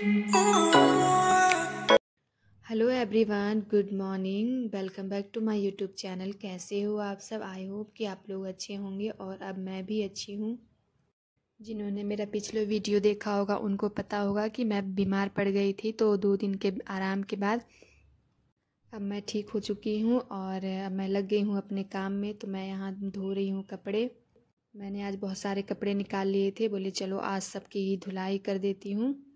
Hello everyone, good morning. Welcome back to my YouTube channel. कैसे हो आप सब? आई होप कि आप लोग अच्छे होंगे और अब मैं भी अच्छी हूँ। जिन्होंने मेरा पिछले वीडियो देखा होगा उनको पता होगा कि मैं बीमार पड़ गई थी, तो 2 दिन के आराम के बाद अब मैं ठीक हो चुकी हूँ और अब मैं लग गई हूँ अपने काम में। तो मैं यहाँ धो रही हूँ कपड़े। मैंने आज बहुत सारे कपड़े निकाल लिए थे, बोले चलो आज सबकी ही धुलाई कर देती हूँ।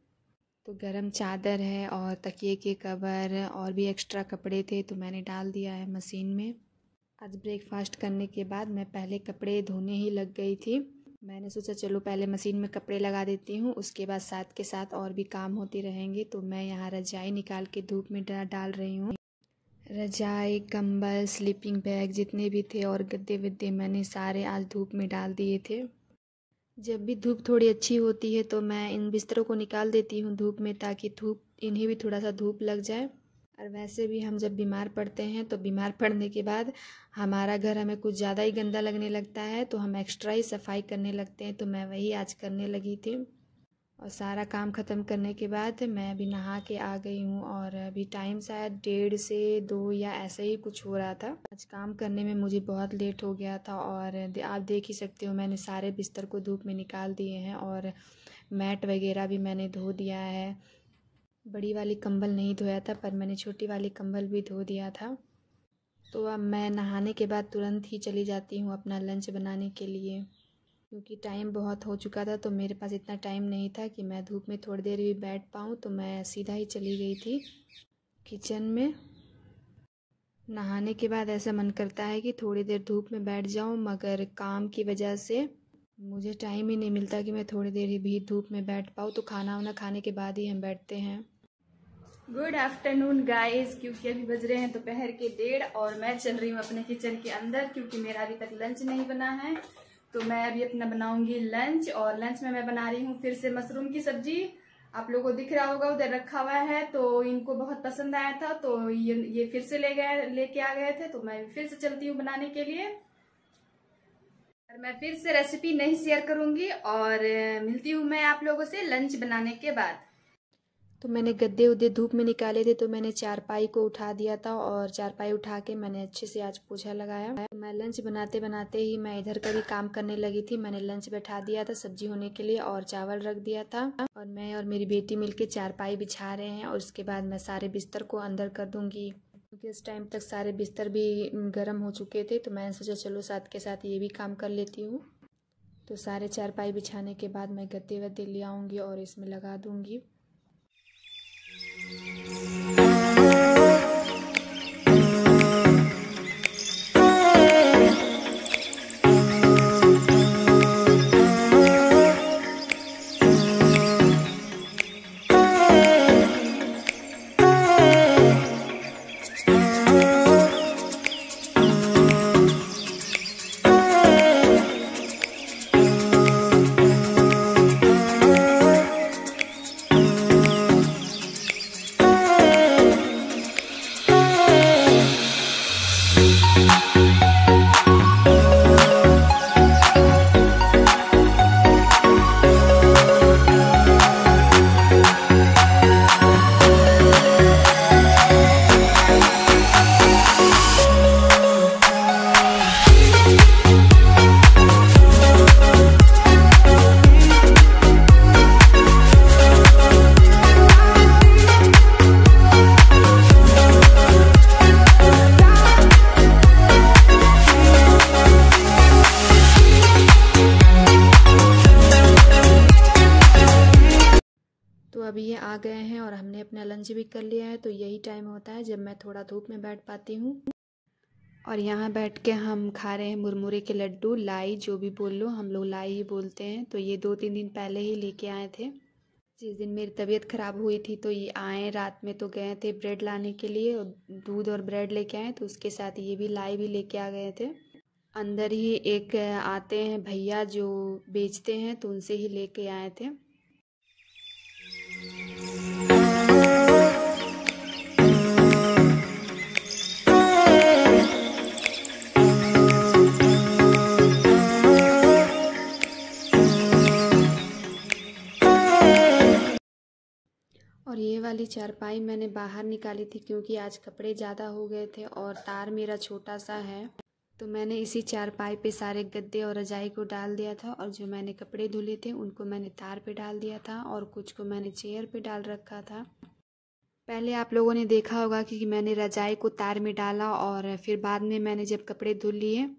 तो गरम चादर है और तकिए के कवर और भी एक्स्ट्रा कपड़े थे, तो मैंने डाल दिया है मशीन में। आज ब्रेकफास्ट करने के बाद मैं पहले कपड़े धोने ही लग गई थी। मैंने सोचा चलो पहले मशीन में कपड़े लगा देती हूँ, उसके बाद साथ के साथ और भी काम होते रहेंगे। तो मैं यहाँ रजाई निकाल के धूप में डाल रही हूँ। रजाई, कंबल, स्लीपिंग बैग जितने भी थे और गद्दे वद्दे मैंने सारे आज धूप में डाल दिए थे। जब भी धूप थोड़ी अच्छी होती है तो मैं इन बिस्तरों को निकाल देती हूँ धूप में, ताकि इन्हें भी थोड़ा सा धूप लग जाए। और वैसे भी हम जब बीमार पड़ते हैं तो बीमार पड़ने के बाद हमारा घर हमें कुछ ज़्यादा ही गंदा लगने लगता है, तो हम एक्स्ट्रा ही सफाई करने लगते हैं। तो मैं वही आज करने लगी थी और सारा काम ख़त्म करने के बाद मैं अभी नहा के आ गई हूँ। और अभी टाइम शायद 1:30 से 2 या ऐसे ही कुछ हो रहा था। आज काम करने में मुझे बहुत लेट हो गया था और आप देख ही सकते हो मैंने सारे बिस्तर को धूप में निकाल दिए हैं और मैट वगैरह भी मैंने धो दिया है। बड़ी वाली कंबल नहीं धोया था, पर मैंने छोटी वाली कंबल भी धो दिया था। तो अब मैं नहाने के बाद तुरंत ही चली जाती हूँ अपना लंच बनाने के लिए, क्योंकि टाइम बहुत हो चुका था। तो मेरे पास इतना टाइम नहीं था कि मैं धूप में थोड़ी देर भी बैठ पाऊँ, तो मैं सीधा ही चली गई थी किचन में। नहाने के बाद ऐसा मन करता है कि थोड़ी देर धूप में बैठ जाऊँ, मगर काम की वजह से मुझे टाइम ही नहीं मिलता कि मैं थोड़ी देर ही भी धूप में बैठ पाऊँ। तो खाना वाना खाने के बाद ही हम बैठते हैं। गुड आफ्टरनून गाइस, क्योंकि अभी बज रहे हैं दोपहर के 1:30 और मैं चल रही हूँ अपने किचन के अंदर, क्योंकि मेरा अभी तक लंच नहीं बना है। तो मैं अभी अपना बनाऊंगी लंच, और लंच में मैं बना रही हूँ फिर से मशरूम की सब्जी। आप लोगों को दिख रहा होगा उधर रखा हुआ है, तो इनको बहुत पसंद आया था, तो ये फिर से लेके आ गए थे। तो मैं फिर से चलती हूँ बनाने के लिए। और मैं फिर से रेसिपी नहीं शेयर करूंगी और मिलती हूँ मैं आप लोगों से लंच बनाने के बाद। तो मैंने गद्दे उद्दे धूप में निकाले थे, तो मैंने चारपाई को उठा दिया था और चारपाई उठा के मैंने अच्छे से आज पोछा लगाया। मैं लंच बनाते बनाते ही मैं इधर का भी काम करने लगी थी। मैंने लंच बैठा दिया था सब्जी होने के लिए और चावल रख दिया था, और मैं और मेरी बेटी मिलके चारपाई बिछा रहे हैं। और उसके बाद मैं सारे बिस्तर को अंदर कर दूंगी, क्योंकि इस टाइम तक सारे बिस्तर भी गर्म हो चुके थे। तो मैंने सोचा चलो साथ के साथ ये भी काम कर लेती हूँ। तो सारे चारपाई बिछाने के बाद मैं गद्दे वद्दे ले आऊँगी और इसमें लगा दूँगी। अभी ये आ गए हैं और हमने अपना लंच भी कर लिया है। तो यही टाइम होता है जब मैं थोड़ा धूप में बैठ पाती हूँ। और यहाँ बैठ के हम खा रहे हैं मुरमुरे के लड्डू, लाई जो भी बोल लो, हम लोग लाई ही बोलते हैं। तो ये 2-3 दिन पहले ही लेके आए थे। जिस दिन मेरी तबीयत ख़राब हुई थी तो ये आए रात में, तो गए थे ब्रेड लाने के लिए, दूध और ब्रेड लेके आए। तो उसके साथ ये भी लाई भी लेके आ गए थे। अंदर ही एक आते हैं भैया जो बेचते हैं, तो उनसे ही लेके आए थे। और ये वाली चारपाई मैंने बाहर निकाली थी क्योंकि आज कपड़े ज़्यादा हो गए थे और तार मेरा छोटा सा है, तो मैंने इसी चारपाई पे सारे गद्दे और रजाई को डाल दिया था। और जो मैंने कपड़े धुले थे उनको मैंने तार पे डाल दिया था और कुछ को मैंने चेयर पे डाल रखा था। पहले आप लोगों ने देखा होगा कि मैंने रजाई को तार में डाला और फिर बाद में मैंने जब कपड़े धुल लिए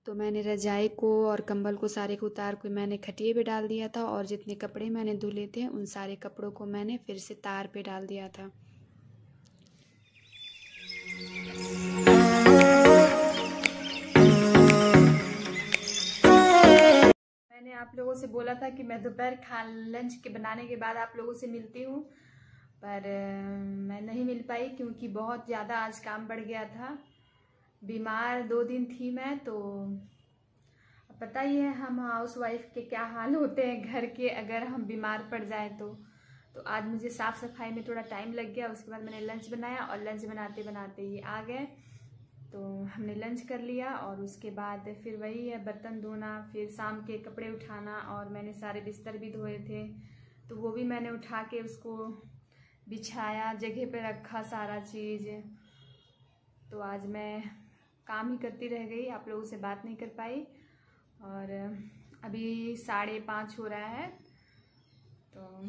तो मैंने रजाई को और कंबल को सारे को उतार के मैंने खटिए पे डाल दिया था और जितने कपड़े मैंने धुले थे उन सारे कपड़ों को मैंने फिर से तार पे डाल दिया था। मैंने आप लोगों से बोला था कि मैं दोपहर लंच के बनाने के बाद आप लोगों से मिलती हूँ, पर मैं नहीं मिल पाई क्योंकि बहुत ज़्यादा आज काम बढ़ गया था। बीमार 2 दिन थी मैं, तो पता ही है हम हाउसवाइफ के क्या हाल होते हैं घर के, अगर हम बीमार पड़ जाए तो आज मुझे साफ़ सफाई में थोड़ा टाइम लग गया। उसके बाद मैंने लंच बनाया और लंच बनाते बनाते ये आ गए, तो हमने लंच कर लिया और उसके बाद फिर वही है बर्तन धोना, फिर शाम के कपड़े उठाना। और मैंने सारे बिस्तर भी धोए थे तो वो भी मैंने उठा के उसको बिछाया, जगह पे रखा सारा चीज़। तो आज मैं काम ही करती रह गई, आप लोगों से बात नहीं कर पाई। और अभी 5:30 हो रहा है, तो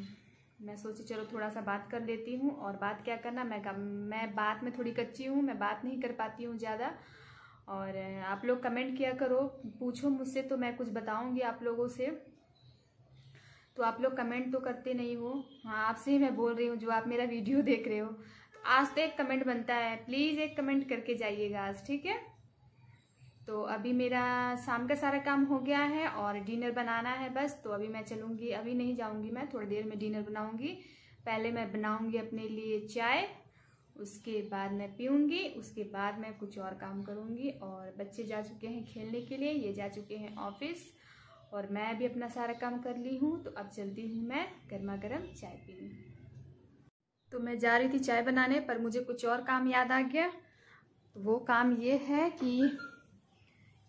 मैं सोची चलो थोड़ा सा बात कर लेती हूँ। और बात क्या करना, मैं बात में थोड़ी कच्ची हूँ, मैं बात नहीं कर पाती हूँ ज़्यादा। और आप लोग कमेंट किया करो, पूछो मुझसे तो मैं कुछ बताऊँगी आप लोगों से, तो आप लोग कमेंट तो करते नहीं हो। हाँ, आपसे ही मैं बोल रही हूँ जो आप मेरा वीडियो देख रहे हो, तो आज तो एक कमेंट बनता है, प्लीज़ एक कमेंट करके जाइएगा आज, ठीक है। तो अभी मेरा शाम का सारा काम हो गया है और डिनर बनाना है बस। तो अभी मैं चलूँगी, अभी नहीं जाऊँगी, मैं थोड़ी देर में डिनर बनाऊँगी। पहले मैं बनाऊँगी अपने लिए चाय, उसके बाद मैं पीऊँगी, उसके बाद मैं कुछ और काम करूँगी। और बच्चे जा चुके हैं खेलने के लिए, ये जा चुके हैं ऑफिस और मैं भी अपना सारा काम कर ली हूँ। तो अब चलती हूँ मैं गर्मा गर्म चाय पीने। तो मैं जा रही थी चाय बनाने, पर मुझे कुछ और काम याद आ गया। तो वो काम ये है कि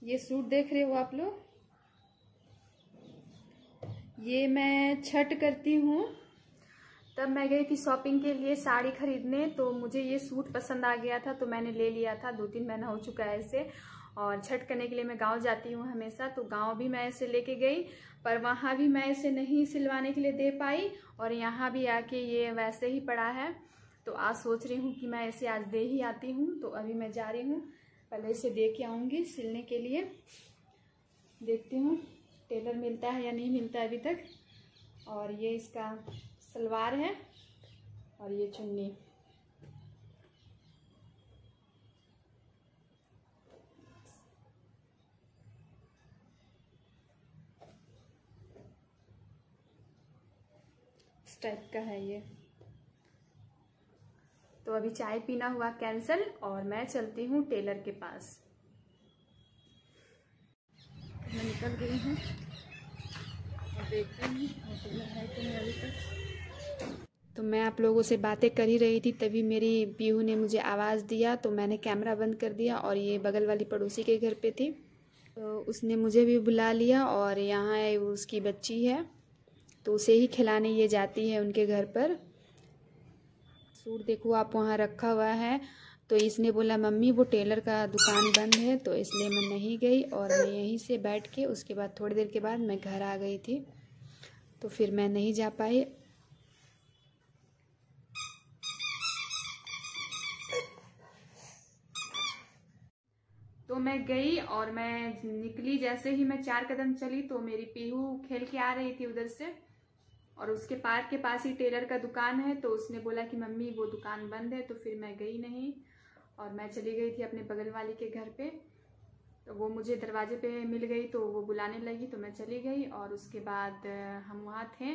ये सूट देख रहे हो आप लोग, ये मैं छठ करती हूँ तब मैं गई थी शॉपिंग के लिए साड़ी खरीदने, तो मुझे ये सूट पसंद आ गया था तो मैंने ले लिया था। 2-3 महीना हो चुका है ऐसे। और छठ करने के लिए मैं गांव जाती हूँ हमेशा, तो गांव भी मैं ऐसे लेके गई, पर वहाँ भी मैं इसे नहीं सिलवाने के लिए दे पाई और यहाँ भी आके ये वैसे ही पड़ा है। तो आज सोच रही हूँ कि मैं इसे आज दे ही आती हूँ। तो अभी मैं जा रही हूँ, पहले इसे दे के आऊँगी सिलने के लिए। देखती हूँ टेलर मिलता है या नहीं मिलता है अभी तक। और ये इसका सलवार है और ये चुन्नी। इस टाइप का है ये। तो अभी चाय पीना हुआ कैंसिल और मैं चलती हूँ टेलर के पास। मैं निकल गई हूँ और देखती हूँ टेलर है कि नहीं अभी तक। तो मैं आप लोगों से बातें कर ही रही थी, तभी मेरी पीहू ने मुझे आवाज़ दिया, तो मैंने कैमरा बंद कर दिया। और ये बगल वाली पड़ोसी के घर पे थी, तो उसने मुझे भी बुला लिया। और यहाँ उसकी बच्ची है, तो उसे ही खिलाने ये जाती है उनके घर पर। सूट देखो आप वहाँ रखा हुआ है, तो इसने बोला मम्मी वो टेलर का दुकान बंद है, तो इसलिए मैं नहीं गई। और मैं यहीं से बैठ के उसके बाद थोड़ी देर के बाद मैं घर आ गई थी, तो फिर मैं नहीं जा पाई। तो मैं गई और मैं निकली, जैसे ही मैं 4 कदम चली तो मेरी पीहू खेल के आ रही थी उधर से, और उसके पार्क के पास ही टेलर का दुकान है। तो उसने बोला कि मम्मी वो दुकान बंद है, तो फिर मैं गई नहीं और मैं चली गई थी अपने बगल वाली के घर पे। तो वो मुझे दरवाजे पे मिल गई, तो वो बुलाने लगी, तो मैं चली गई। और उसके बाद हम वहाँ थे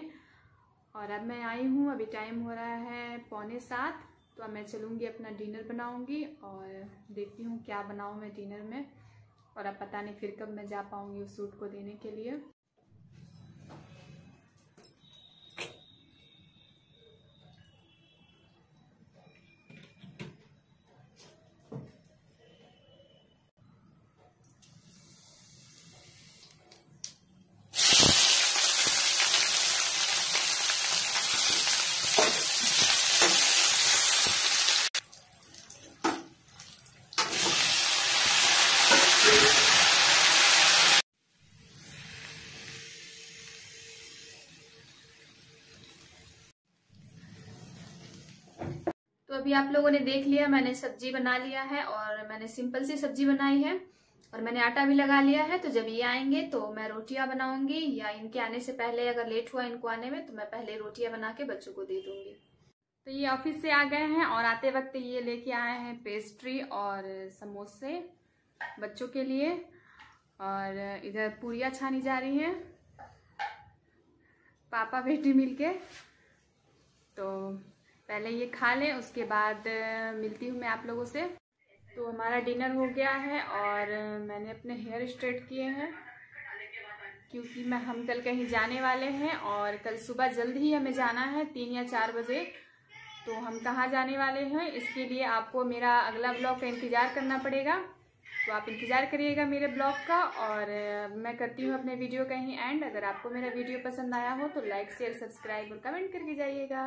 और अब मैं आई हूँ। अभी टाइम हो रहा है 6:45, तो अब मैं चलूँगी अपना डिनर बनाऊँगी और देखती हूँ क्या बनाऊँ मैं डिनर में। और अब पता नहीं फिर कब मैं जा पाऊँगी उस सूट को देने के लिए। अभी आप लोगों ने देख लिया, मैंने सब्जी बना लिया है और मैंने सिंपल सी सब्जी बनाई है और मैंने आटा भी लगा लिया है। तो जब ये आएंगे तो मैं रोटियां बनाऊंगी, या इनके आने से पहले अगर लेट हुआ इनको आने में तो मैं पहले रोटियां बना के बच्चों को दे दूंगी। तो ये ऑफिस से आ गए हैं और आते वक्त ये लेके आए हैं पेस्ट्री और समोसे बच्चों के लिए, और इधर पूरियां छानी जा रही हैं पापा बेटी मिलके। तो पहले ये खा लें, उसके बाद मिलती हूँ मैं आप लोगों से। तो हमारा डिनर हो गया है और मैंने अपने हेयर स्ट्रेट किए हैं क्योंकि हम कल कहीं जाने वाले हैं और कल सुबह जल्दी ही हमें जाना है 3 या 4 बजे। तो हम कहाँ जाने वाले हैं इसके लिए आपको मेरा अगला ब्लॉग का इंतज़ार करना पड़ेगा। तो आप इंतज़ार करिएगा मेरे ब्लॉग का, और मैं करती हूँ अपने वीडियो का ही एंड। अगर आपको मेरा वीडियो पसंद आया हो तो लाइक शेयर सब्सक्राइब और कमेंट करके जाइएगा।